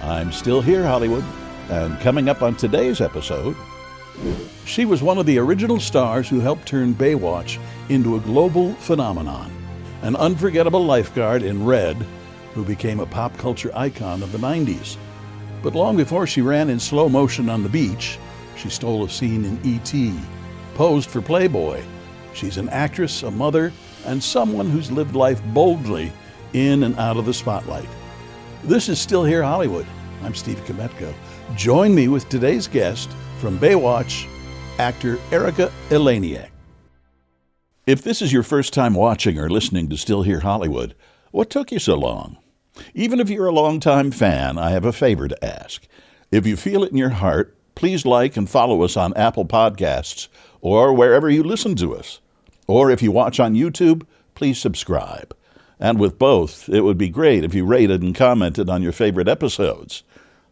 I'm still here, Hollywood, and coming up on today's episode, she was one of the original stars who helped turn Baywatch into a global phenomenon, an unforgettable lifeguard in red who became a pop culture icon of the 90s. But long before she ran in slow motion on the beach, she stole a scene in E.T., posed for Playboy. She's an actress, a mother, and someone who's lived life boldly in and out of the spotlight. This is Still Here Hollywood. I'm Steve Kmetko. Join me with today's guest from Baywatch, actor Erika Eleniak. If this is your first time watching or listening to Still Here Hollywood, what took you so long? Even if you're a longtime fan, I have a favor to ask. If you feel it in your heart, please like and follow us on Apple Podcasts or wherever you listen to us. Or if you watch on YouTube, please subscribe. And with both, it would be great if you rated and commented on your favorite episodes.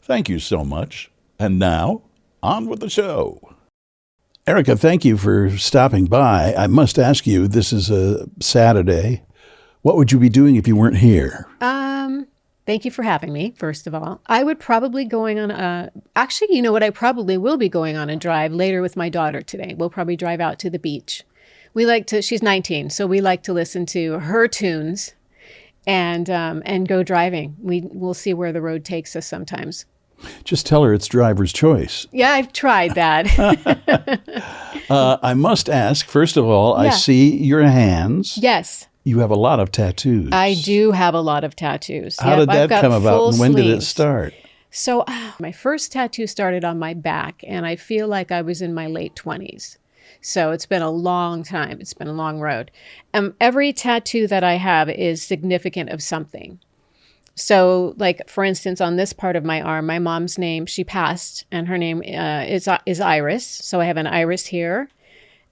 Thank you so much. And now, on with the show. Erika, thank you for stopping by. I must ask you, this is a Saturday. What would you be doing if you weren't here? Thank you for having me, first of all. I would probably going on actually, you know what? I probably will be going on a drive later with my daughter today. We'll probably drive out to the beach. She's 19, so we like to listen to her tunes and go driving. We'll see where the road takes us sometimes. Just tell her it's driver's choice. Yeah, I've tried that. I must ask, first of all, Yeah. I see your hands. Yes. You have a lot of tattoos. I do have a lot of tattoos. How did that come about, and when did it start? So my first tattoo started on my back, and I feel like I was in my late 20s. So it's been a long time. It's been a long road. Every tattoo that I have is significant of something. So, like, for instance, on this part of my arm, my mom's name, she passed, and her name is Iris. So I have an iris here,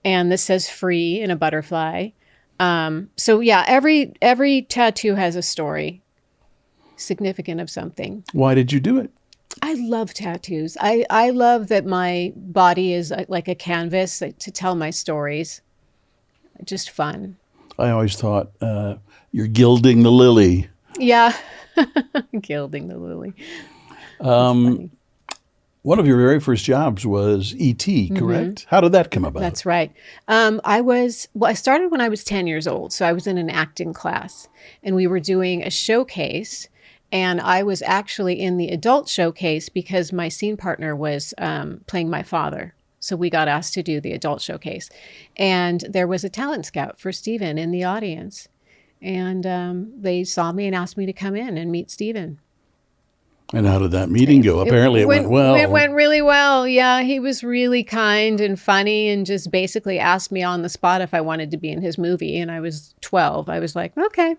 and this says free in a butterfly. So yeah, every tattoo has a story, significant of something. Why did you do it? I love tattoos. I love that my body is like a canvas to tell my stories. Just fun. I always thought you're gilding the lily. Yeah, gilding the lily. One of your very first jobs was E.T., correct? Mm-hmm. How did that come about? That's right. I started when I was 10 years old. So I was in an acting class and we were doing a showcase. And I was actually in the adult showcase because my scene partner was playing my father. So we got asked to do the adult showcase. And there was a talent scout for Steven in the audience. And they saw me and asked me to come in and meet Steven. And how did that meeting go? Apparently it went well. It went really well. Yeah, he was really kind and funny and just basically asked me on the spot if I wanted to be in his movie. And I was 12. I was like, okay.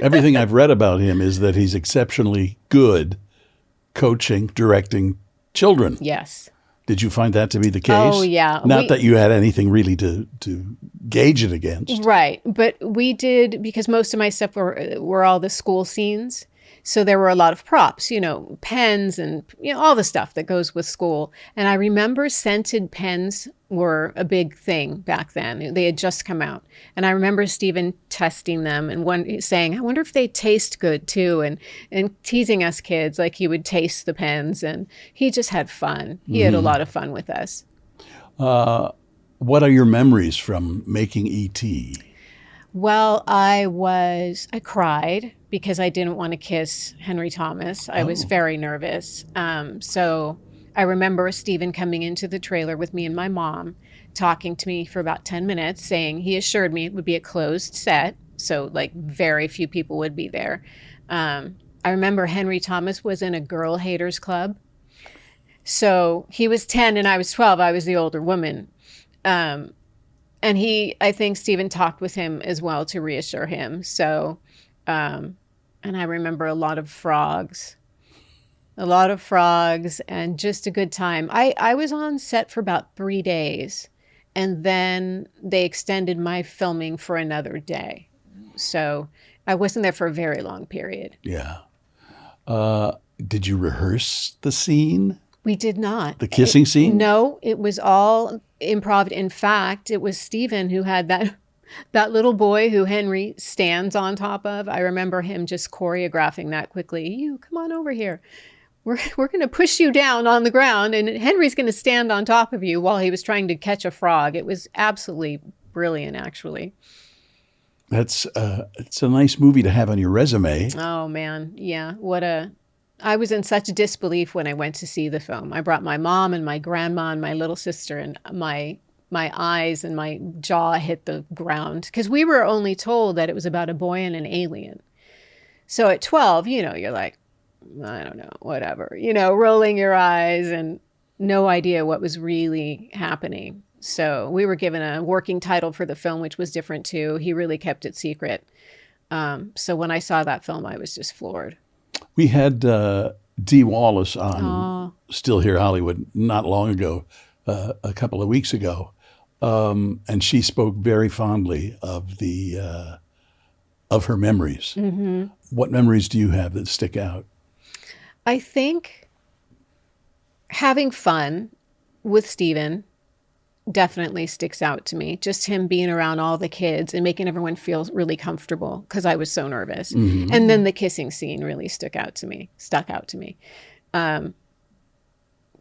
Everything I've read about him is that he's exceptionally good coaching, directing children. Yes. Did you find that to be the case? Oh, yeah. Not that you had anything really to gauge it against. Right. But we did, because most of my stuff were all the school scenes. So there were a lot of props, pens and, all the stuff that goes with school. And I remember scented pens were a big thing back then. They had just come out. And I remember Steven testing them and saying, I wonder if they taste good too. And teasing us kids like he would taste the pens. And he just had fun. He had a lot of fun with us. What are your memories from making E.T.? Well, I cried because I didn't want to kiss Henry Thomas. I was very nervous. So I remember Steven coming into the trailer with me and my mom, talking to me for about 10 minutes, saying he assured me it would be a closed set. So like very few people would be there. I remember Henry Thomas was in a girl haters club. So he was 10 and I was 12. I was the older woman. And I think Steven talked with him as well to reassure him. So, and I remember a lot of frogs and just a good time. I was on set for about 3 days and then they extended my filming for another day. So I wasn't there for a very long period. Yeah. Did you rehearse the scene? We did not. The kissing scene? No, it was all improv. In fact, it was Steven who had that That little boy who Henry stands on top of, I remember him just choreographing that quickly. You come on over here. We're going to push you down on the ground, and Henry's going to stand on top of you while he was trying to catch a frog. It was absolutely brilliant, actually. It's a nice movie to have on your resume. Oh, man. Yeah. I was in such disbelief when I went to see the film. I brought my mom and my grandma and my little sister, and my eyes and my jaw hit the ground because we were only told that it was about a boy and an alien. So at 12, you're like, I don't know, whatever, rolling your eyes and no idea what was really happening. So we were given a working title for the film, which was different too. He really kept it secret. So when I saw that film, I was just floored. We had Dee Wallace on Still Here Hollywood not long ago, a couple of weeks ago. And she spoke very fondly of of her memories. Mm-hmm. What memories do you have that stick out? I think having fun with Steven definitely sticks out to me. Just him being around all the kids and making everyone feel really comfortable because I was so nervous. Mm-hmm. And then the kissing scene really stuck out to me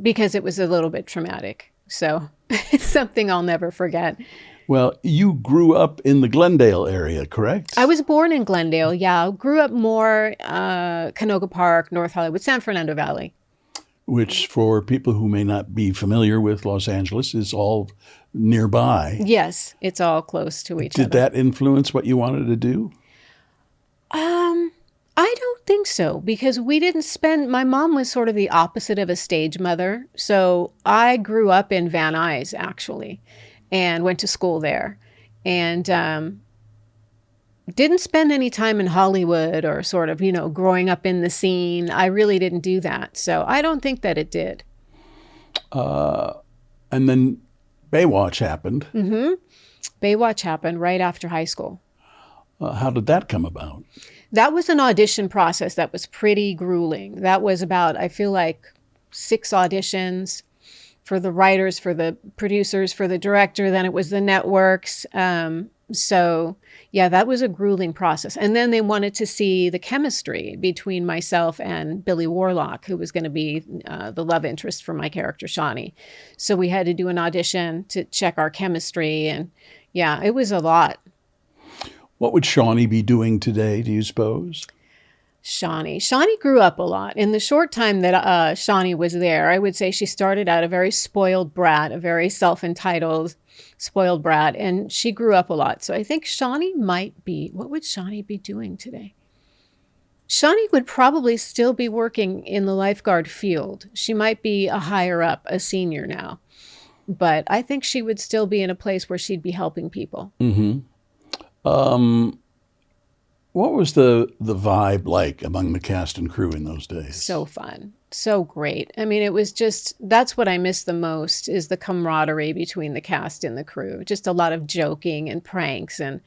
because it was a little bit traumatic. So it's something I'll never forget. Well, you grew up in the Glendale area, correct? I was born in Glendale, yeah. Grew up more Canoga Park, North Hollywood, San Fernando Valley. Which, for people who may not be familiar with Los Angeles, is all nearby. Yes, it's all close to each other. Did that influence what you wanted to do? I don't think so, because my mom was sort of the opposite of a stage mother. So I grew up in Van Nuys, actually, and went to school there. And didn't spend any time in Hollywood or sort of, growing up in the scene. I really didn't do that. So I don't think that it did. And then Baywatch happened. Mm-hmm. Baywatch happened right after high school. How did that come about? That was an audition process that was pretty grueling. That was about, I feel like, 6 auditions for the writers, for the producers, for the director. Then it was the networks. So, yeah, that was a grueling process. And then they wanted to see the chemistry between myself and Billy Warlock, who was going to be the love interest for my character, Shawnee. So we had to do an audition to check our chemistry. And, yeah, it was a lot. What would Shawnee be doing today, do you suppose? Shawnee grew up a lot. In the short time that Shawnee was there, I would say she started out a very spoiled brat, a very self-entitled spoiled brat, and she grew up a lot. So I think Shawnee what would Shawnee be doing today? Shawnee would probably still be working in the lifeguard field. She might be a higher up, a senior now. But I think she would still be in a place where she'd be helping people. Mm-hmm. What was the vibe like among the cast and crew in those days? So fun. So great. I mean, it was that's what I miss the most is the camaraderie between the cast and the crew. Just a lot of joking and pranks. And,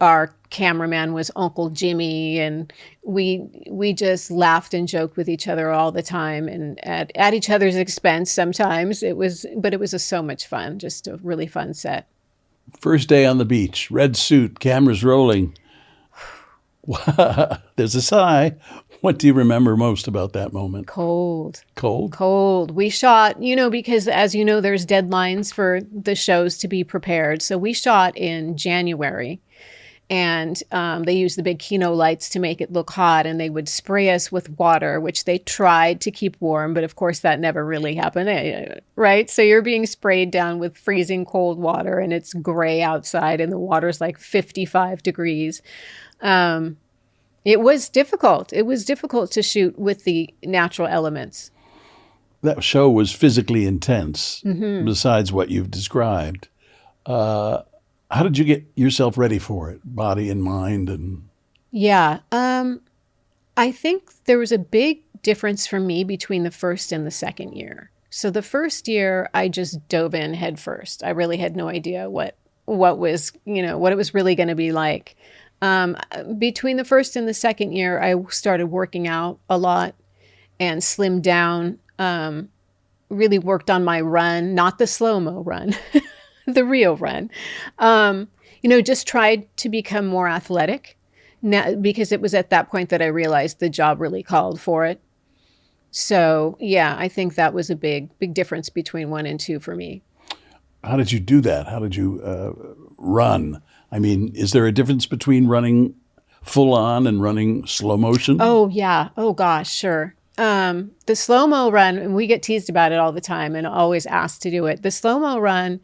our cameraman was Uncle Jimmy, and we just laughed and joked with each other all the time and at each other's expense sometimes. But it was so much fun, just a really fun set. First day on the beach, red suit, cameras rolling. There's a sigh. What do you remember most about that moment? Cold. Cold? Cold. We shot, because as you know, there's deadlines for the shows to be prepared. So we shot in January. And they used the big Kino lights to make it look hot, and they would spray us with water, which they tried to keep warm. But of course, that never really happened, right? So you're being sprayed down with freezing cold water, and it's gray outside, and the water's like 55 degrees. It was difficult. It was difficult to shoot with the natural elements. That show was physically intense, mm-hmm. besides what you've described. How did you get yourself ready for it, body and mind? Yeah, I think there was a big difference for me between the first and the second year. So the first year, I just dove in head first. I really had no idea what was, what it was really going to be like. Between the first and the second year, I started working out a lot and slimmed down. Really worked on my run, not the slow-mo run. the real run. Just tried to become more athletic now, because it was at that point that I realized the job really called for it. So, yeah, I think that was a big difference between 1 and 2 for me. How did you do that? How did you run? I mean, is there a difference between running full on and running slow motion? Oh, yeah. Oh, gosh, sure. The slow-mo run, and we get teased about it all the time and always asked to do it. The slow-mo run,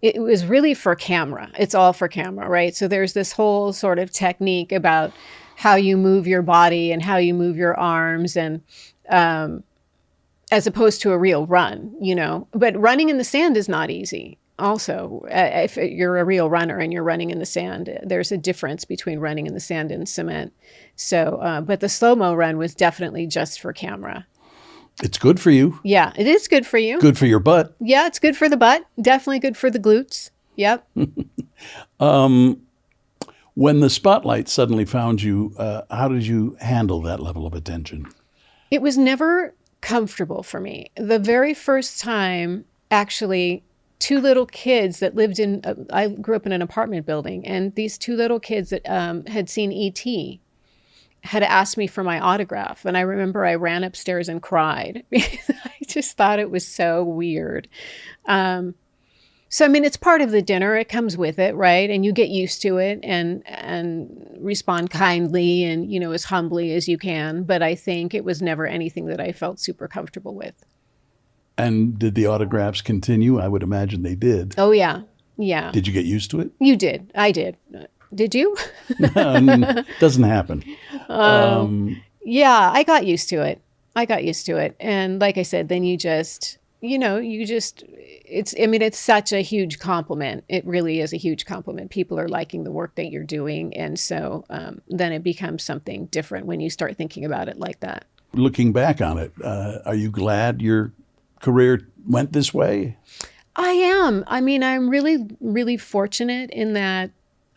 it was really for camera. It's all for camera, right? So there's this whole sort of technique about how you move your body and how you move your arms, and as opposed to a real run, But running in the sand is not easy. Also, if you're a real runner and you're running in the sand, there's a difference between running in the sand and cement. So, but the slow-mo run was definitely just for camera. It's good for you. Yeah, it is good for you. Good for your butt. Yeah, it's good for the butt. Definitely good for the glutes. Yep. When the spotlight suddenly found you, how did you handle that level of attention? It was never comfortable for me. The very first time, actually, 2 little kids that lived in, I grew up in an apartment building, and these 2 little kids that had seen E.T. had asked me for my autograph. And I remember I ran upstairs and cried because I just thought it was so weird. So, I mean, it's part of the dinner. It comes with it, right? And you get used to it and respond kindly and, as humbly as you can. But I think it was never anything that I felt super comfortable with. And did the autographs continue? I would imagine they did. Oh, yeah. Yeah. Did you get used to it? You did. I did. Did you? Doesn't happen. Yeah, I got used to it. And like I said, then you just, it's such a huge compliment. It really is a huge compliment. People are liking the work that you're doing. And so then it becomes something different when you start thinking about it like that. Looking back on it, are you glad your career went this way? I am. I mean, I'm really, really fortunate in that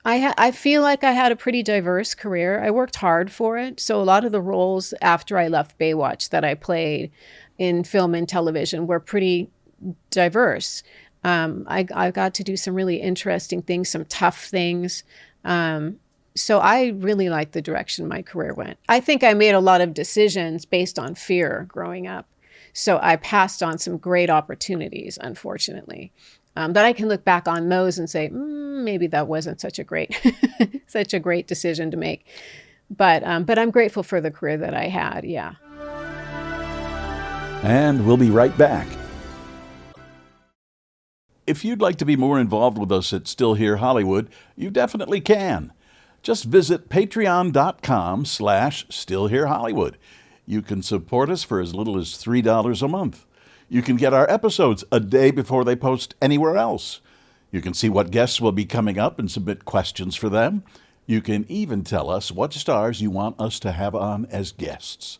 I feel like I had a pretty diverse career. I worked hard for it. So a lot of the roles after I left Baywatch that I played in film and television were pretty diverse. I got to do some really interesting things, some tough things. So I really like the direction my career went. I think I made a lot of decisions based on fear growing up. So I passed on some great opportunities, unfortunately. That I can look back on those and say, maybe that wasn't such a great decision to make. But I'm grateful for the career that I had, yeah. And we'll be right back. If you'd like to be more involved with us at Still Here Hollywood, you definitely can. Just visit patreon.com/stillherehollywood. You can support us for as little as $3 a month. You can get our episodes a day before they post anywhere else. You can see what guests will be coming up and submit questions for them. You can even tell us what stars you want us to have on as guests.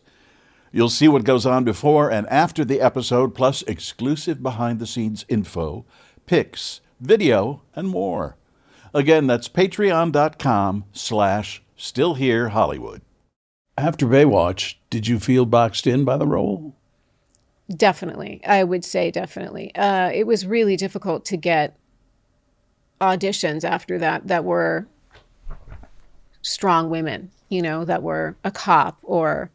You'll see what goes on before and after the episode, plus exclusive behind-the-scenes info, pics, video, and more. Again, that's patreon.com/stillherehollywood. After Baywatch, did you feel boxed in by the role? Definitely. I would say definitely. It was really difficult to get auditions after that were strong women, that were a cop or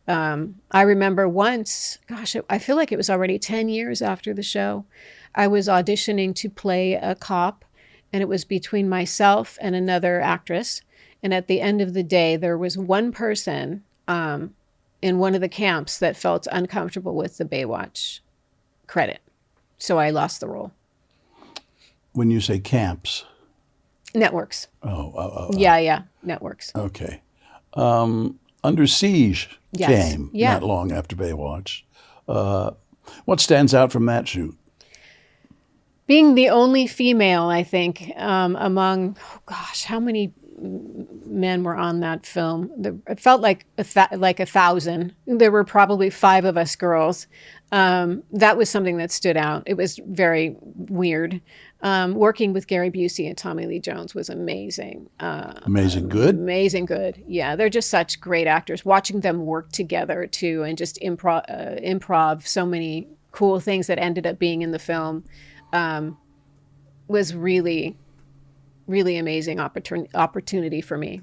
I remember once, I feel like it was already 10 years after the show, I was auditioning to play a cop, and it was between myself and another actress. And at the end of the day, there was one person in one of the camps that felt uncomfortable with the Baywatch credit. So I lost the role. When you say camps? Networks. Yeah, networks. Okay. Under Siege came not long after Baywatch. What stands out from that shoot? Being the only female, I think, among, how many men were on that film? It felt like 1,000. There were probably 5 of us girls. That was something that stood out. It was very weird. Working with Gary Busey and Tommy Lee Jones was amazing. Amazing good? Amazing good. Yeah, they're just such great actors. Watching them work together, too, and just improv so many cool things that ended up being in the film. was really, really amazing opportunity for me.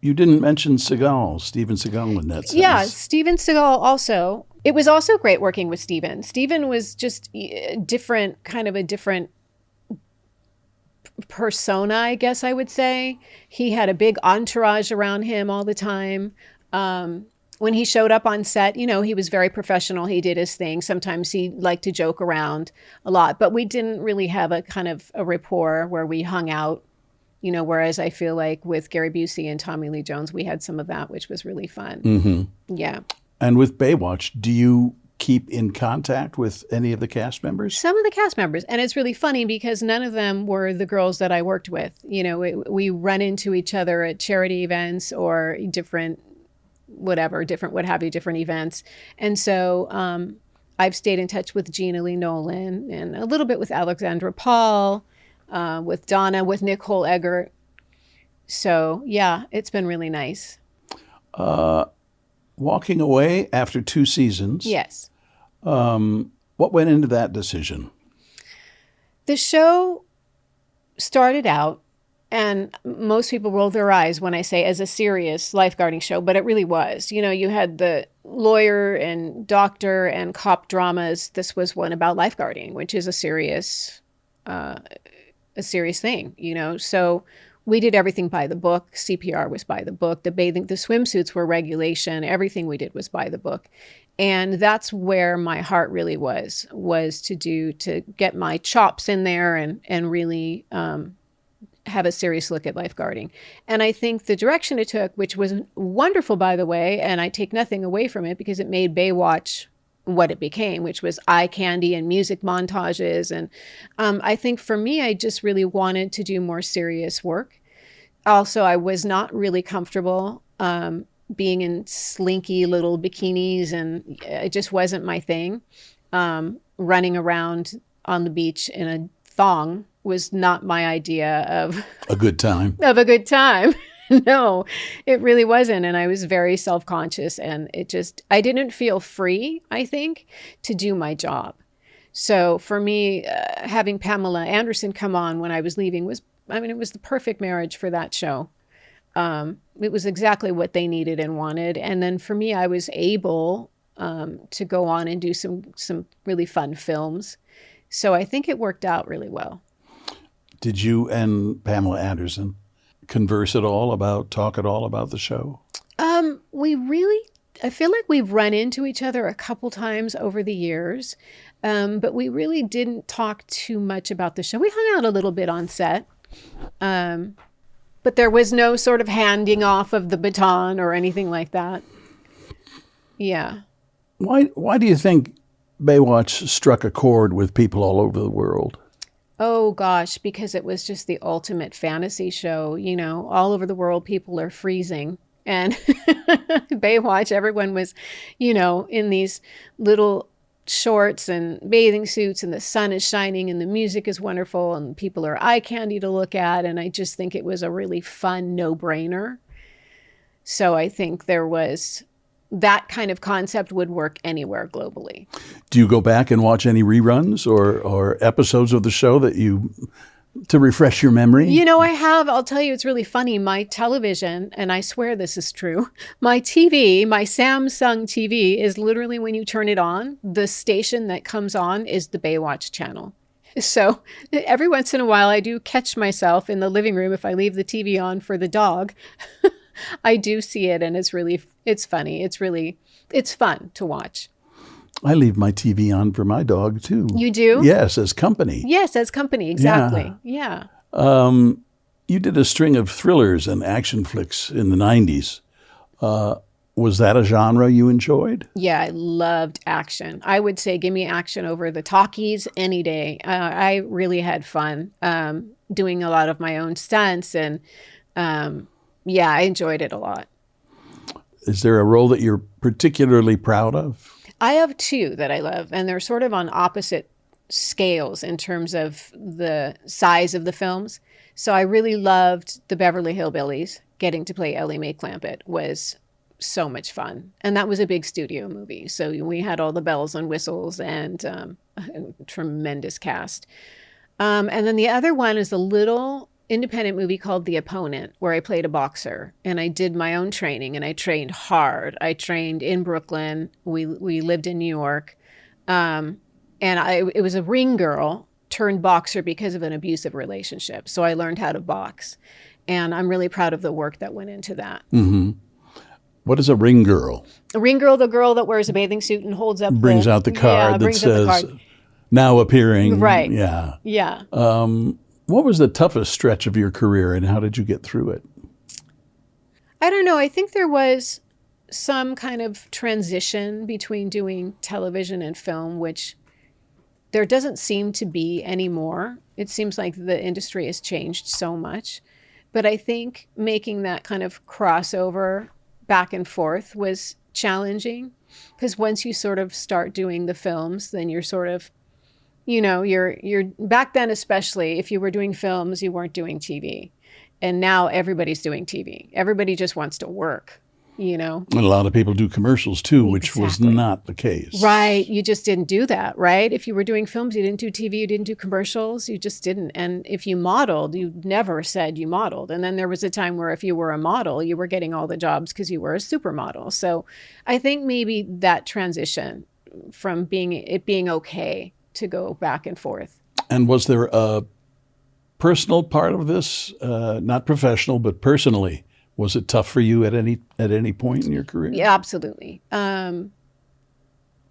You didn't mention Steven Seagal in that sentence. Yeah, Steven Seagal also. It was also great working with Steven. Steven was just different, kind of a different persona, I guess I would say. He had a big entourage around him all the time. When he showed up on set, he was very professional. He did his thing. Sometimes he liked to joke around a lot, but we didn't really have a kind of a rapport where we hung out, whereas I feel like with Gary Busey and Tommy Lee Jones, we had some of that, which was really fun. Mm-hmm. Yeah. And with Baywatch, do you keep in contact with any of the cast members? Some of the cast members. And it's really funny because none of them were the girls that I worked with. We run into each other at charity events or different what have you, different events. And so I've stayed in touch with Gina Lee Nolan and a little bit with Alexandra Paul, with Donna, with Nicole Eggert. So yeah, it's been really nice. Walking away after 2 seasons. Yes. What went into that decision? The show started out, and most people roll their eyes when I say as a serious lifeguarding show, but it really was. You had the lawyer and doctor and cop dramas. This was one about lifeguarding, which is a serious thing, So we did everything by the book. CPR was by the book. The swimsuits were regulation. Everything we did was by the book. And that's where my heart really was to get my chops in there and really have a serious look at lifeguarding. And I think the direction it took, which was wonderful, by the way, and I take nothing away from it because it made Baywatch what it became, which was eye candy and music montages. And I think for me, I just really wanted to do more serious work. Also, I was not really comfortable being in slinky little bikinis, and it just wasn't my thing. Running around on the beach in a thong was not my idea of a good time. No, it really wasn't. And I was very self-conscious, and I didn't feel free, I think, to do my job. So for me, having Pamela Anderson come on when I was leaving it was the perfect marriage for that show. It was exactly what they needed and wanted. And then for me, I was able to go on and do some really fun films. So I think it worked out really well. Did you and Pamela Anderson talk at all about the show? I feel like we've run into each other a couple times over the years, but we really didn't talk too much about the show. We hung out a little bit on set, but there was no sort of handing off of the baton or anything like that. Yeah. Why do you think Baywatch struck a chord with people all over the world? Oh, gosh, because it was just the ultimate fantasy show. All over the world, people are freezing. And Baywatch, everyone was, in these little shorts and bathing suits, and the sun is shining and the music is wonderful and people are eye candy to look at. And I just think it was a really fun no-brainer. So I think that kind of concept would work anywhere globally. Do you go back and watch any reruns or episodes of the show to refresh your memory? I have. I'll tell you, it's really funny. My television, and I swear this is true, my TV, my Samsung TV is literally, when you turn it on, the station that comes on is the Baywatch channel. So every once in a while, I do catch myself in the living room if I leave the TV on for the dog. I do see it, and it's funny. It's fun to watch. I leave my TV on for my dog, too. You do? Yes, as company. Yes, as company, exactly. Yeah. You did a string of thrillers and action flicks in the 90s. Was that a genre you enjoyed? Yeah, I loved action. I would say give me action over the talkies any day. I really had fun doing a lot of my own stunts, and yeah, I enjoyed it a lot. Is there a role that you're particularly proud of? I have 2 that I love, and they're sort of on opposite scales in terms of the size of the films. So I really loved the Beverly Hillbillies. Getting to play Ellie Mae Clampett was so much fun. And that was a big studio movie. So we had all the bells and whistles and a tremendous cast. And then the other one is a little independent movie called The Opponent, where I played a boxer, and I did my own training, and I trained hard. I trained in Brooklyn. We lived in New York. And it was a ring girl turned boxer because of an abusive relationship. So I learned how to box. And I'm really proud of the work that went into that. Mm-hmm. What is a ring girl? A ring girl, the girl that wears a bathing suit and holds up brings out the card that says, now appearing. Right. Yeah. Yeah. What was the toughest stretch of your career, and how did you get through it? I don't know. I think there was some kind of transition between doing television and film, which there doesn't seem to be anymore. It seems like the industry has changed so much. But I think making that kind of crossover back and forth was challenging, because once you sort of start doing the films, then you're sort of, you're back then, especially if you were doing films, you weren't doing TV. And now everybody's doing TV. Everybody just wants to work, And a lot of people do commercials too, which was not the case. Right. You just didn't do that, right? If you were doing films, you didn't do TV, you didn't do commercials, you just didn't. And if you modeled, you never said you modeled. And then there was a time where if you were a model, you were getting all the jobs because you were a supermodel. So I think maybe that transition from being okay to go back and forth. And was there a personal part of this, not professional, but personally? Was it tough for you at any point in your career? Yeah, absolutely.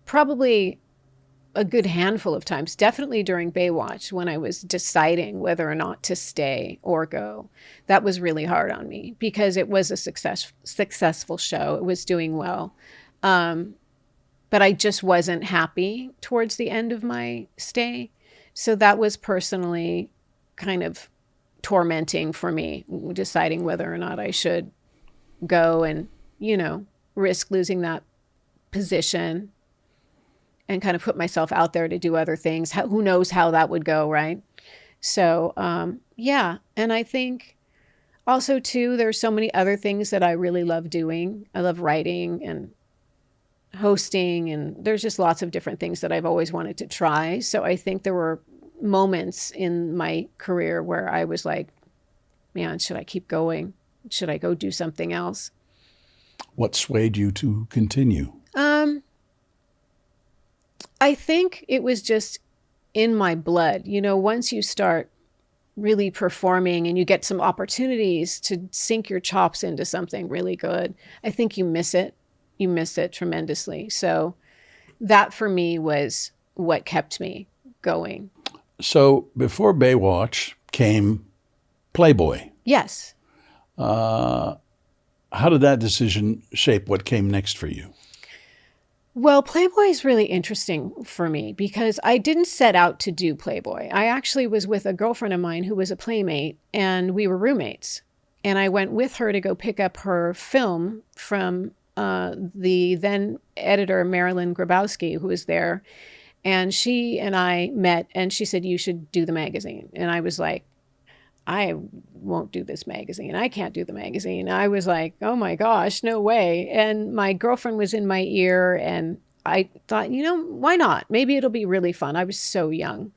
Probably a good handful of times, definitely during Baywatch, when I was deciding whether or not to stay or go. That was really hard on me because it was a successful show. It was doing well. But I just wasn't happy towards the end of my stay. So that was personally kind of tormenting for me, deciding whether or not I should go and, risk losing that position and kind of put myself out there to do other things. Who knows how that would go, right? So, yeah. And I think also, too, there's so many other things that I really love doing. I love writing and hosting, and there's just lots of different things that I've always wanted to try. So I think there were moments in my career where I was like, man, should I keep going? Should I go do something else? What swayed you to continue? I think it was just in my blood. Once you start really performing and you get some opportunities to sink your chops into something really good, I think you miss it. You miss it tremendously. So that for me was what kept me going. So before Baywatch came Playboy. Yes. How did that decision shape what came next for you? Well, Playboy is really interesting for me because I didn't set out to do Playboy. I actually was with a girlfriend of mine who was a playmate, and we were roommates. And I went with her to go pick up her film from the then editor, Marilyn Grabowski, who was there. And she and I met, and she said, you should do the magazine. And I was like, I won't do this magazine. I can't do the magazine. I was like, oh my gosh, no way. And my girlfriend was in my ear, and I thought, why not? Maybe it'll be really fun. I was so young.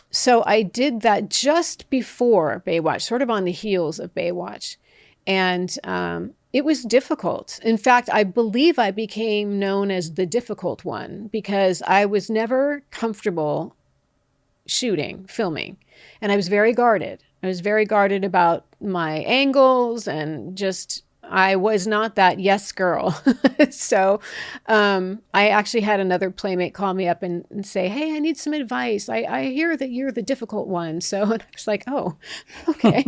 So I did that just before Baywatch, sort of on the heels of Baywatch. And it was difficult. In fact, I believe I became known as the difficult one because I was never comfortable filming. And I was very guarded. I was very guarded about my angles, and just, I was not that yes girl. So I actually had another playmate call me up and say, hey, I need some advice. I hear that you're the difficult one. So I was like, oh, okay.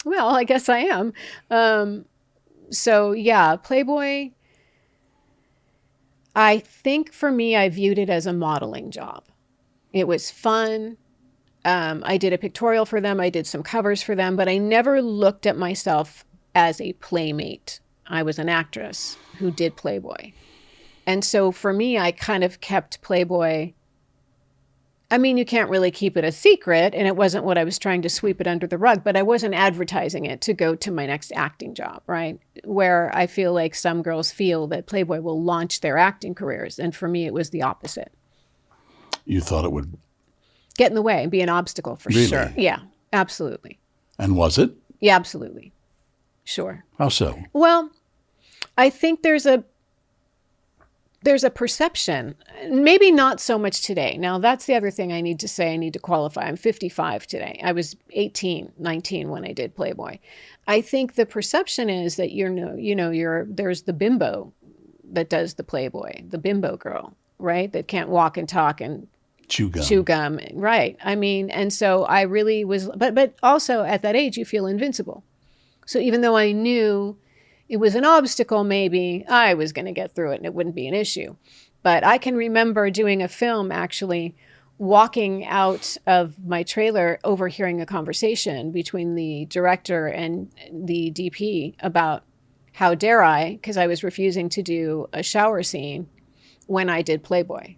Well, I guess I am. So yeah, Playboy, I think for me, I viewed it as a modeling job. It was fun. I did a pictorial for them. I did some covers for them, but I never looked at myself as a playmate. I was an actress who did Playboy. And so for me, I kind of kept Playboy. I mean, you can't really keep it a secret, and it wasn't what I was trying to sweep it under the rug, but I wasn't advertising it to go to my next acting job, right? Where I feel like some girls feel that Playboy will launch their acting careers. And for me, it was the opposite. You thought it would get in the way, be an obstacle for Really? sure. Yeah, absolutely. And was it? Yeah, absolutely. Sure. How so? Well, I think there's a perception, maybe not so much today. Now, that's the other thing I need to say. I need to qualify. I'm 55 today. I was 18, 19 when I did Playboy. I think the perception is that there's the bimbo that does the Playboy, the bimbo girl, right? That can't walk and talk and Chew gum. Right. I mean, and so I really was, but also at that age, you feel invincible. So even though I knew it was an obstacle, maybe I was going to get through it and it wouldn't be an issue. But I can remember doing a film, actually walking out of my trailer, overhearing a conversation between the director and the DP about how dare I, because I was refusing to do a shower scene when I did Playboy.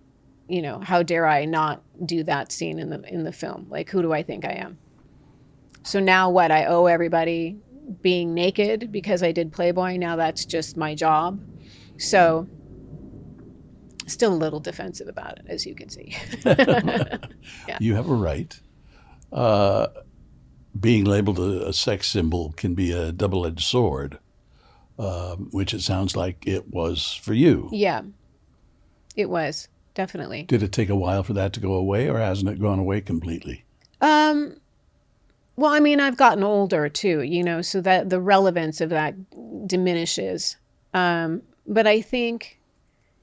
How dare I not do that scene in the film? Like, who do I think I am? So now what? I owe everybody being naked because I did Playboy. Now that's just my job. So still a little defensive about it, as you can see. Yeah. You have a right. Being labeled a sex symbol can be a double-edged sword, which it sounds like it was for you. Yeah, it was. Definitely. Did it take a while for that to go away, or hasn't it gone away completely? Well, I mean, I've gotten older too, so that the relevance of that diminishes. But I think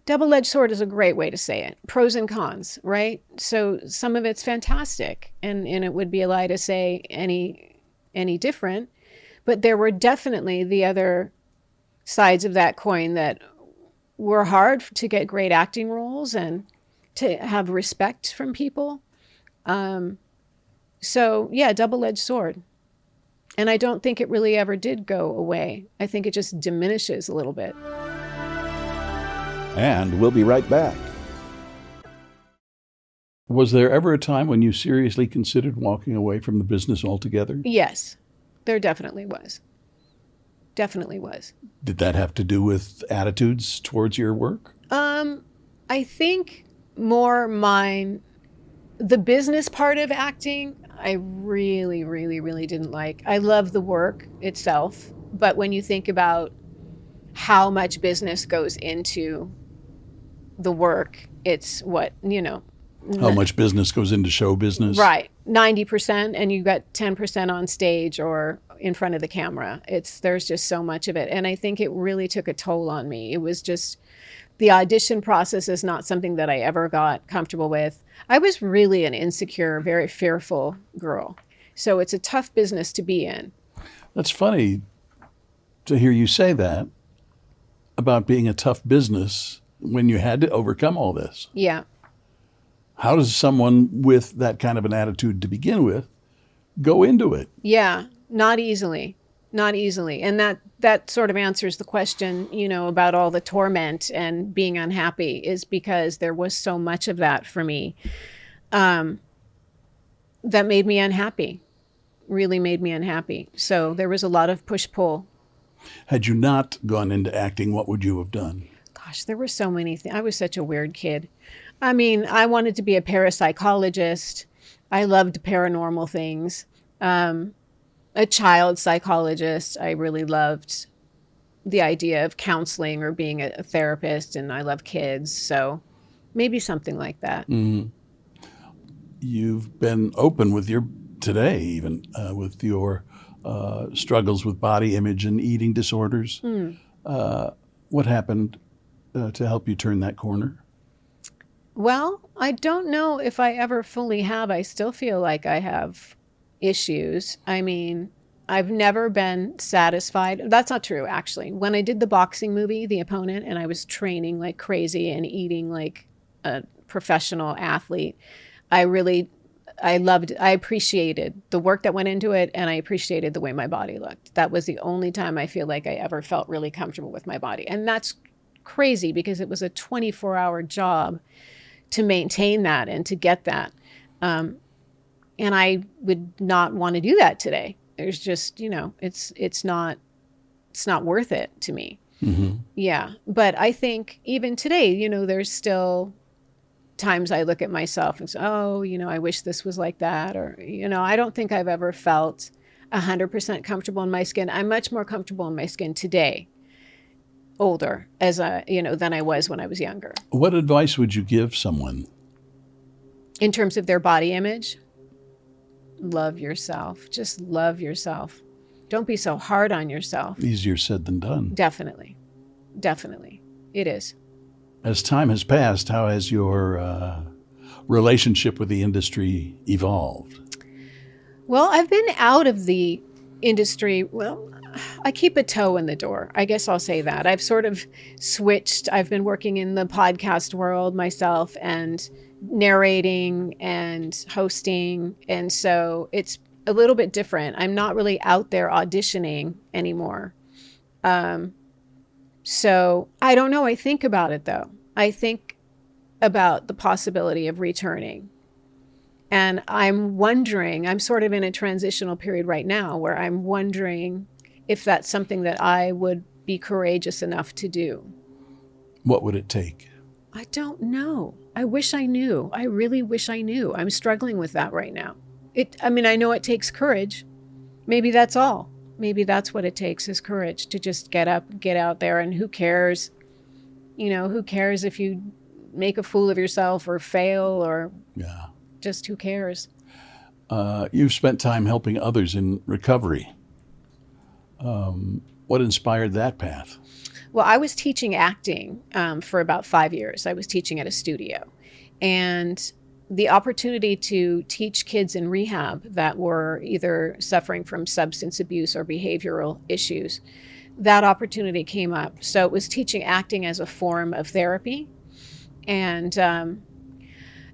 double-edged sword is a great way to say it. Pros and cons, right? So some of it's fantastic, and it would be a lie to say any different. But there were definitely the other sides of that coin that were hard to get great acting roles and to have respect from people. So yeah, double-edged sword. And I don't think it really ever did go away. I think it just diminishes a little bit. And we'll be right back. Was there ever a time when you seriously considered walking away from the business altogether? Yes, there definitely was. Definitely was. Did that have to do with attitudes towards your work? I think more the business part of acting, I really, really, really didn't like. I love the work itself, but when you think about how much business goes into the work, it's How much business goes into show business? Right. 90%, and you got 10% on stage or in front of the camera. There's just so much of it. And I think it really took a toll on me. It was just, the audition process is not something that I ever got comfortable with. I was really an insecure, very fearful girl. So it's a tough business to be in. That's funny to hear you say that about being a tough business when you had to overcome all this. Yeah. How does someone with that kind of an attitude to begin with go into it? Yeah, not easily. Not easily. And that sort of answers the question, about all the torment and being unhappy, is because there was so much of that for me that made me unhappy, really made me unhappy. So there was a lot of push-pull. Had you not gone into acting, what would you have done? Gosh, there were so many things. I was such a weird kid. I mean, I wanted to be a parapsychologist. I loved paranormal things. A child psychologist. I really loved the idea of counseling or being a therapist, and I love kids. So maybe something like that. Mm-hmm. You've been open with today even with your struggles with body image and eating disorders. What happened to help you turn that corner? Well, I don't know if I ever fully have. I still feel like I have issues. I mean, I've never been satisfied. That's not true, actually. When I did the boxing movie, The Opponent, and I was training like crazy and eating like a professional athlete, I appreciated the work that went into it, and I appreciated the way my body looked. That was the only time I feel like I ever felt really comfortable with my body. And that's crazy because it was a 24-hour job to maintain that and to get that. And I would not want to do that today. There's just, it's not worth it to me. Mm-hmm. Yeah. But I think even today, there's still times I look at myself and say, oh, I wish this was like that. Or, I don't think I've ever felt 100% comfortable in my skin. I'm much more comfortable in my skin today, older, than I was when I was younger. What advice would you give someone? In terms of their body image? Love yourself. Just love yourself. Don't be so hard on yourself. Easier said than done. Definitely. Definitely. It is. As time has passed, how has your relationship with the industry evolved? Well, I've been out of the industry. Well, I keep a toe in the door. I guess I'll say that. I've sort of switched. I've been working in the podcast world myself and narrating and hosting. And so it's a little bit different. I'm not really out there auditioning anymore. So I don't know. I think about it, though. I think about the possibility of returning. And I'm wondering, I'm sort of in a transitional period right now where I'm wondering if that's something that I would be courageous enough to do. What would it take? I don't know. I wish I knew. I really wish I knew. I'm struggling with that right now. I know it takes courage. Maybe that's all. Maybe that's what it takes is courage to just get up, get out there, and who cares? Who cares if you make a fool of yourself or fail or just who cares? You've spent time helping others in recovery. What inspired that path? Well, I was teaching acting for about 5 years. I was teaching at a studio. And the opportunity to teach kids in rehab that were either suffering from substance abuse or behavioral issues, that opportunity came up. So it was teaching acting as a form of therapy. And it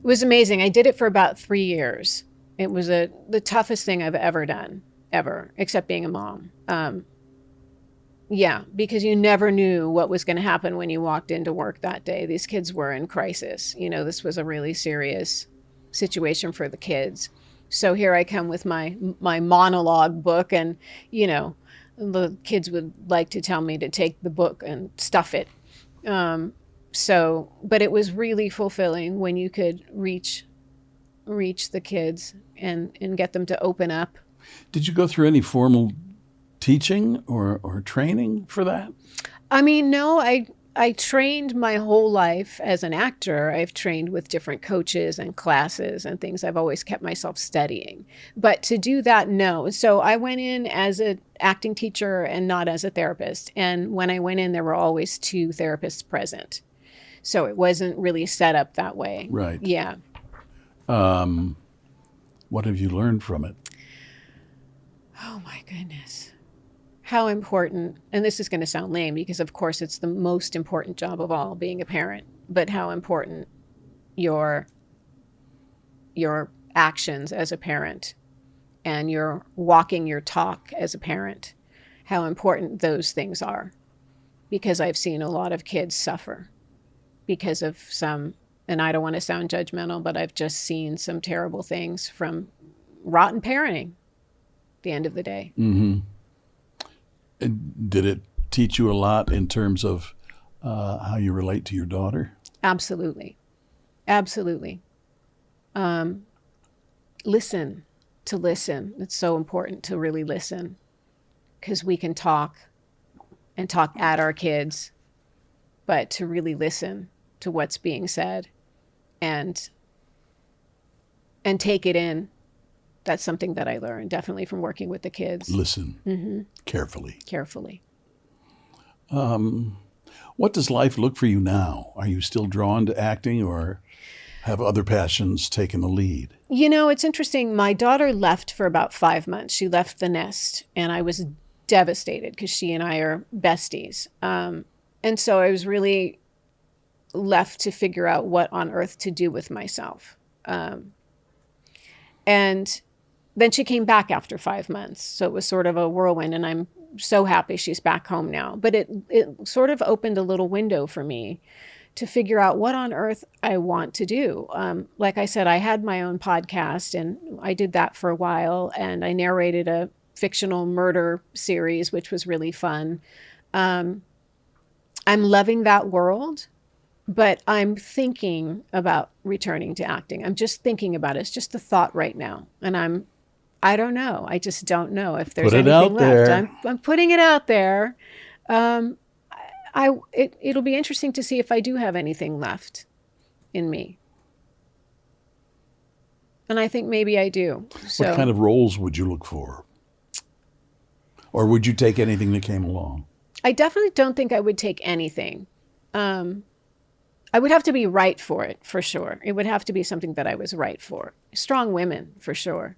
was amazing. I did it for about 3 years. It was the toughest thing I've ever done, ever, except being a mom. Because you never knew what was going to happen when you walked into work that day. These kids were in crisis. This was a really serious situation for the kids. So here I come with my monologue book, and, the kids would like to tell me to take the book and stuff it. But it was really fulfilling when you could reach the kids and get them to open up. Did you go through any formal teaching or training for that? No, I trained my whole life as an actor. I've trained with different coaches and classes and things. I've always kept myself studying. But to do that, no. So I went in as an acting teacher and not as a therapist. And when I went in, there were always 2 therapists present. So it wasn't really set up that way. Right. Yeah. What have you learned from it? Oh, my goodness. How important, and this is going to sound lame because, of course, it's the most important job of all, being a parent, but how important your actions as a parent and your walking your talk as a parent, how important those things are. Because I've seen a lot of kids suffer because of some, and I don't want to sound judgmental, but I've just seen some terrible things from rotten parenting at the end of the day. Mm-hmm. Did it teach you a lot in terms of how you relate to your daughter? Absolutely. Absolutely. Listen. It's so important to really listen, because we can talk and talk at our kids, but to really listen to what's being said and take it in. That's something that I learned definitely from working with the kids. Listen carefully. What does life look for you now? Are you still drawn to acting, or have other passions taken the lead? It's interesting. My daughter left for about 5 months. She left the nest, and I was devastated because she and I are besties. And so I was really left to figure out what on earth to do with myself. And then she came back after 5 months. So it was sort of a whirlwind, and I'm so happy she's back home now. But it sort of opened a little window for me to figure out what on earth I want to do. Like I said, I had my own podcast, and I did that for a while, and I narrated a fictional murder series, which was really fun. I'm loving that world, But I'm thinking about returning to acting. I'm just thinking about it. It's just a thought right now. And I don't know. I just don't know if there's Put it anything out left. there. I'm putting it out there. It'll be interesting to see if I do have anything left in me. And I think maybe I do. So What kind of roles would you look for? Or would you take anything that came along? I definitely don't think I would take anything. I would have to be right for it, for sure. It would have to be something that I was right for. Strong women, for sure.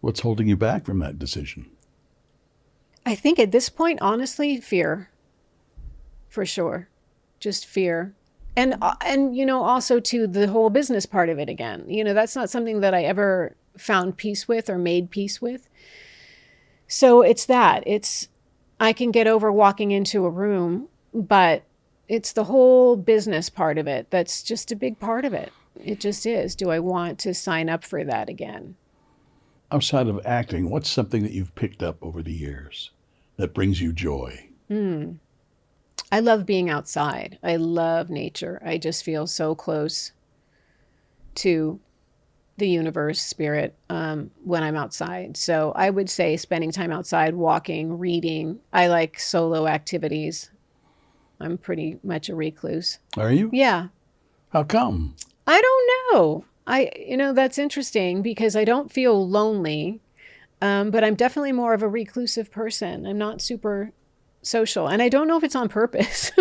What's holding you back from that decision? I think at this point, honestly, fear. For sure. Just fear. And also to the whole business part of it again. That's not something that I ever found peace with or made peace with. So it's that. I can get over walking into a room, but it's the whole business part of it that's just a big part of it. It just is. Do I want to sign up for that again? Outside of acting, what's something that you've picked up over the years that brings you joy? I love being outside. I love nature. I just feel so close to the universe, spirit, when I'm outside. So I would say spending time outside, walking, reading. I like solo activities. I'm pretty much a recluse. Are you? Yeah. How come? I don't know. That's interesting because I don't feel lonely, but I'm definitely more of a reclusive person. I'm not super social, and I don't know if it's on purpose.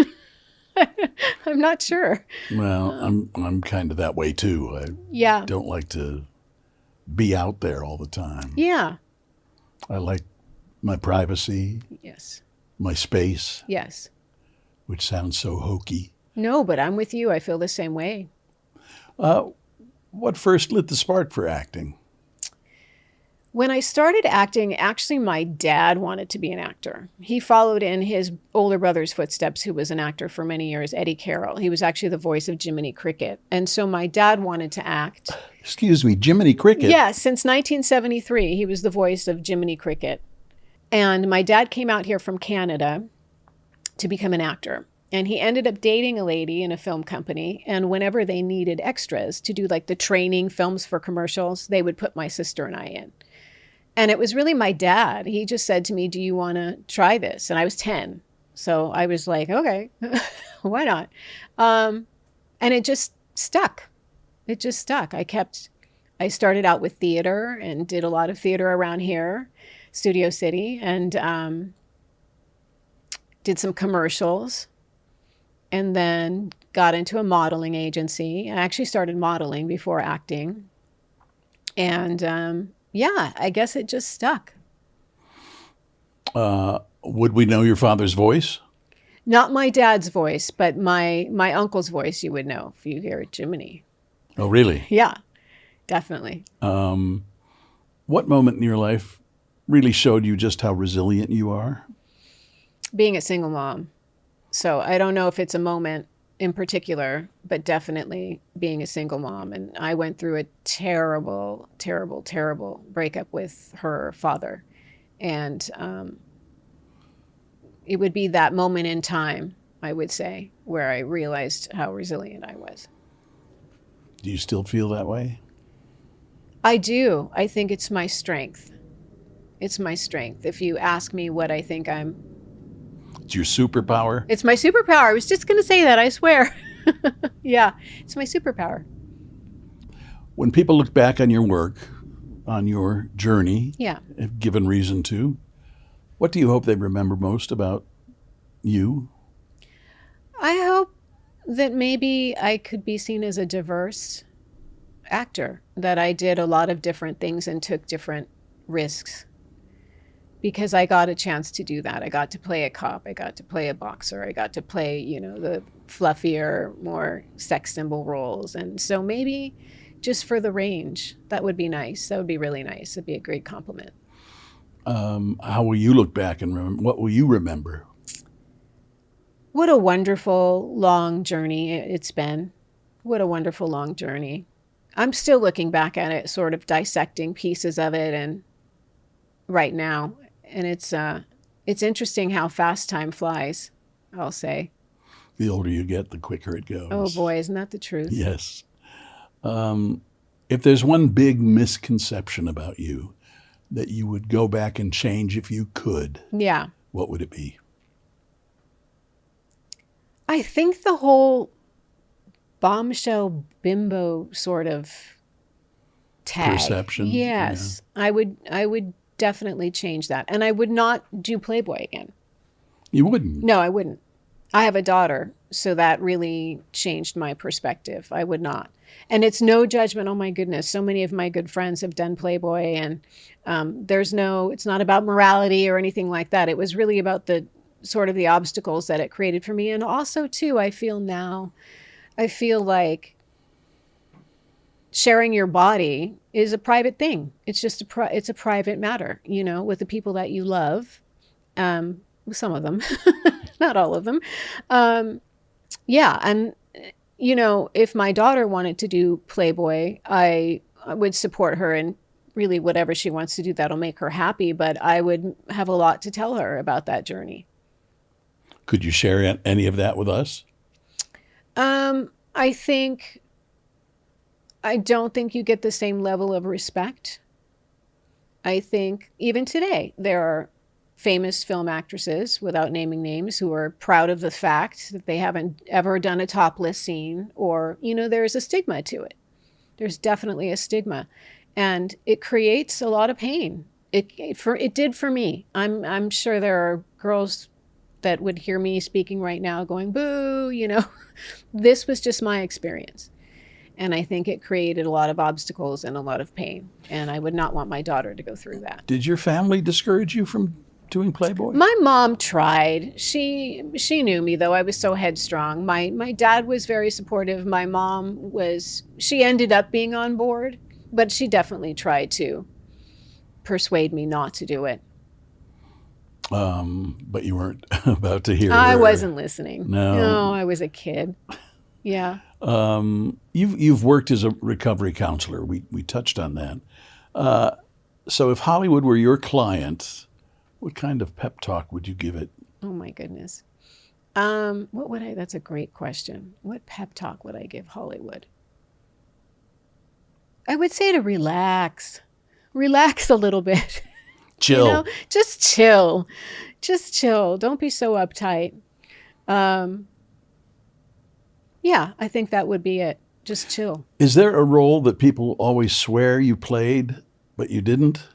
I'm not sure. Well, I'm kind of that way too. I don't like to be out there all the time. Yeah. I like my privacy. Yes. My space. Yes. Which sounds so hokey. No, but I'm with you. I feel the same way. What first lit the spark for acting? When I started acting, actually, my dad wanted to be an actor. He followed in his older brother's footsteps, who was an actor for many years, Eddie Carroll. He was actually the voice of Jiminy Cricket. And so my dad wanted to act. Excuse me, Jiminy Cricket? Yes, since 1973, he was the voice of Jiminy Cricket. And my dad came out here from Canada to become an actor. And he ended up dating a lady in a film company. And whenever they needed extras to do like the training films for commercials, they would put my sister and I in. And it was really my dad. He just said to me, do you want to try this? And I was 10. So I was like, okay, why not? And it just stuck. It just stuck. I started out with theater and did a lot of theater around here, Studio City, and did some commercials. And then got into a modeling agency. I actually started modeling before acting. And I guess it just stuck. Would we know your father's voice? Not my dad's voice, but my uncle's voice you would know if you hear Jiminy. Oh, really? Yeah, definitely. What moment in your life really showed you just how resilient you are? Being a single mom. So I don't know if it's a moment in particular, but definitely being a single mom. And I went through a terrible, terrible, terrible breakup with her father. And it would be that moment in time, I would say, where I realized how resilient I was. Do you still feel that way? I do. I think it's my strength. It's my strength. If you ask me what I think It's your superpower? It's my superpower. I was just going to say that, I swear. Yeah, it's my superpower. When people look back on your work, on your journey, Yeah. if given reason to, what do you hope they remember most about you? I hope that maybe I could be seen as a diverse actor, that I did a lot of different things and took different risks. Because I got a chance to do that. I got to play a cop. I got to play a boxer. I got to play, the fluffier, more sex symbol roles. And so maybe just for the range, that would be nice. That would be really nice. It'd be a great compliment. How will you look back and remember? What will you remember? What a wonderful, long journey it's been. What a wonderful, long journey. I'm still looking back at it, sort of dissecting pieces of it and right now. And it's interesting how fast time flies, I'll say. The older you get, the quicker it goes. Oh boy, isn't that the truth? Yes. If there's one big misconception about you that you would go back and change if you could, Yeah. what would it be? I think the whole bombshell bimbo sort of tag. Perception. Yes. Yeah. I would definitely change that. And I would not do Playboy again. You wouldn't? No, I wouldn't. I have a daughter, so that really changed my perspective. I would not. And it's no judgment. Oh my goodness. So many of my good friends have done Playboy, and it's not about morality or anything like that. It was really about the sort of the obstacles that it created for me. And also too, I feel like sharing your body is a private thing. It's just it's a private matter, with the people that you love. Some of them, not all of them. Yeah. And, if my daughter wanted to do Playboy, I would support her in really whatever she wants to do. That'll make her happy. But I would have a lot to tell her about that journey. Could you share any of that with us? I don't think you get the same level of respect. I think even today there are famous film actresses, without naming names, who are proud of the fact that they haven't ever done a topless scene, or, there's a stigma to it. There's definitely a stigma, and it creates a lot of pain. It did for me. I'm sure there are girls that would hear me speaking right now going, boo, This was just my experience. And I think it created a lot of obstacles and a lot of pain. And I would not want my daughter to go through that. Did your family discourage you from doing Playboy? My mom tried. She knew me, though. I was so headstrong. My dad was very supportive. My mom she ended up being on board, but she definitely tried to persuade me not to do it. But you weren't about to hear I her. wasn't listening. No. No, I was a kid. Yeah. You've worked as a recovery counselor. We touched on that. So if Hollywood were your client, what kind of pep talk would you give it? Oh my goodness. That's a great question. What pep talk would I give Hollywood? I would say to relax a little bit. Chill. Just chill. Don't be so uptight. Yeah, I think that would be it. Just chill. Is there a role that people always swear you played, but you didn't?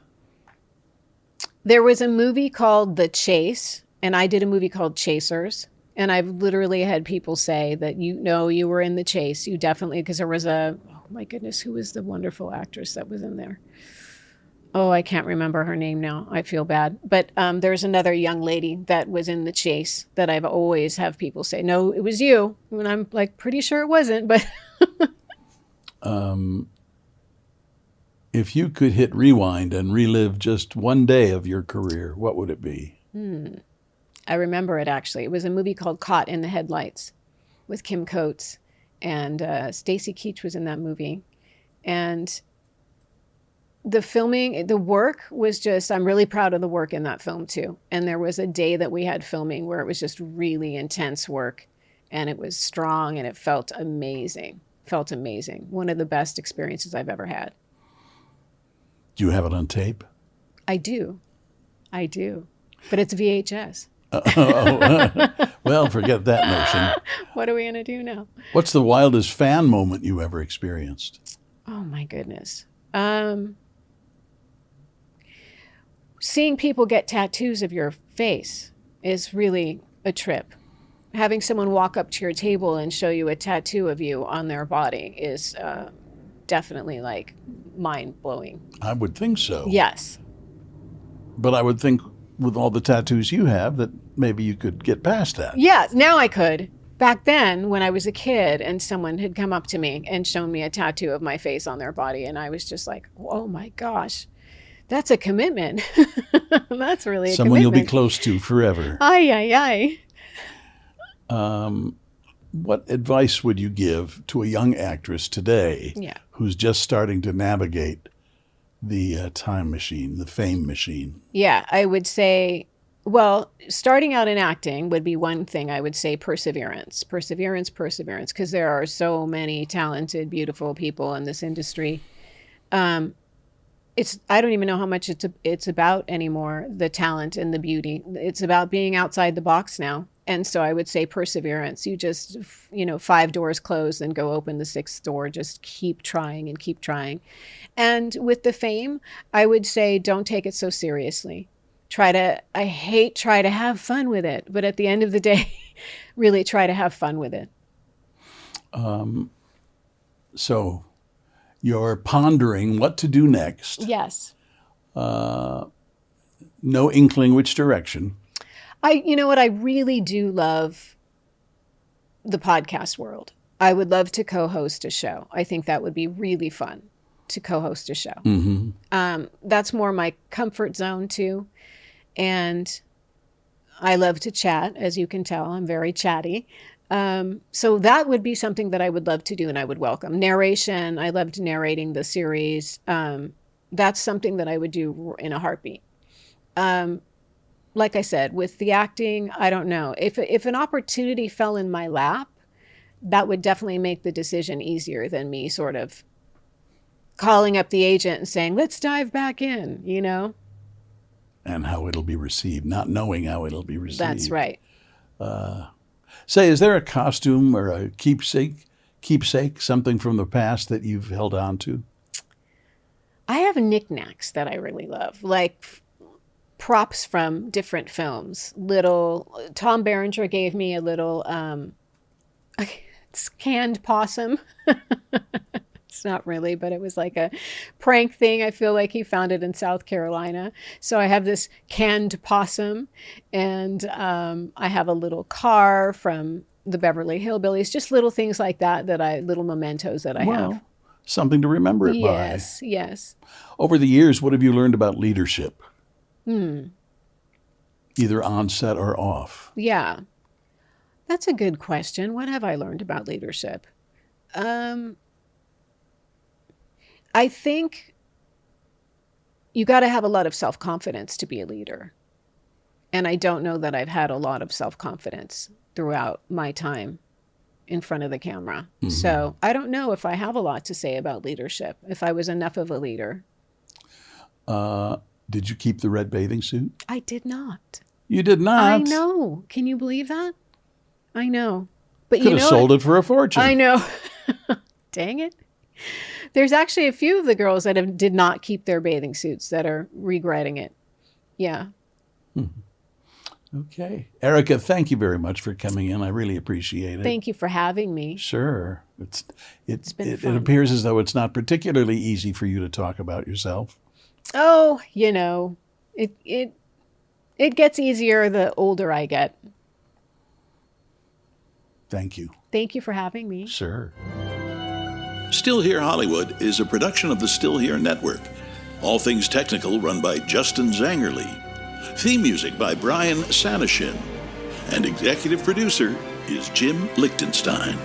There was a movie called The Chase, and I did a movie called Chasers. And I've literally had people say that, you were in The Chase. You definitely, because there was oh my goodness, who was the wonderful actress that was in there? Oh, I can't remember her name now. I feel bad. But there's another young lady that was in The Chase that I've always have people say, no, it was you. And I'm like, pretty sure it wasn't, but. If you could hit rewind and relive just one day of your career, what would it be? I remember it, actually. It was a movie called Caught in the Headlights with Kim Coates. And Stacy Keach was in that movie. And the work was just, I'm really proud of the work in that film too. And there was a day that we had filming where it was just really intense work, and it was strong, and it felt amazing. One of the best experiences I've ever had. Do you have it on tape? I do. But it's VHS. Well, forget that notion. What are we going to do now? What's the wildest fan moment you ever experienced? Oh my goodness. Seeing people get tattoos of your face is really a trip. Having someone walk up to your table and show you a tattoo of you on their body is definitely like mind-blowing. I would think so. Yes. But I would think with all the tattoos you have that maybe you could get past that. Yeah, now I could. Back then, when I was a kid and someone had come up to me and shown me a tattoo of my face on their body, and I was just like, oh my gosh, that's a commitment. That's really a someone commitment. You'll be close to forever. Aye. What advice would you give to a young actress today who's just starting to navigate the time machine, the fame machine? Yeah, I would say Well, starting out in acting would be one thing. I would say perseverance, because there are so many talented, beautiful people in this industry. I don't even know how much it's about anymore, the talent and the beauty. It's about being outside the box now. And so I would say perseverance. You just, 5 doors close and go open the 6th door. Just keep trying and keep trying. And with the fame, I would say don't take it so seriously. Try to have fun with it. But at the end of the day, really try to have fun with it. So you're pondering what to do next. Yes. No inkling which direction. You know what? I really do love the podcast world. I would love to co-host a show. I think that would be really fun to co-host a show. Mm-hmm. That's more my comfort zone too. And I love to chat, as you can tell. I'm very chatty. So that would be something that I would love to do and I would welcome. Narration, I loved narrating the series. That's something that I would do in a heartbeat. Like I said, with the acting, I don't know. If an opportunity fell in my lap, that would definitely make the decision easier than me sort of calling up the agent and saying, let's dive back in, And how it'll be received, not knowing how it'll be received. That's right. Say, is there a costume or a keepsake, something from the past that you've held on to? I have knickknacks that I really love, like props from different films. Tom Berenger gave me a little canned possum. It's not really, but it was like a prank thing. I feel like he found it in South Carolina. So I have this canned possum, and I have a little car from the Beverly Hillbillies, just little things like that, little mementos that I have. Something to remember it by. Yes. Over the years, what have you learned about leadership? Either on set or off. Yeah. That's a good question. What have I learned about leadership? I think you got to have a lot of self-confidence to be a leader. And I don't know that I've had a lot of self-confidence throughout my time in front of the camera. Mm-hmm. So I don't know if I have a lot to say about leadership, if I was enough of a leader. Did you keep the red bathing suit? I did not. You did not? I know. Can you believe that? I know. But Could have sold it for a fortune. I know. Dang it. There's actually a few of the girls that did not keep their bathing suits that are regretting it. Yeah. Okay. Erika, thank you very much for coming in. I really appreciate it. Thank you for having me. Sure. It's been fun. It appears as though it's not particularly easy for you to talk about yourself. Oh, it gets easier the older I get. Thank you. Thank you for having me. Sure. Still Here Hollywood is a production of the Still Here Network. All things technical run by Justin Zangerle. Theme music by Brian Sanishin. And executive producer is Jim Lichtenstein.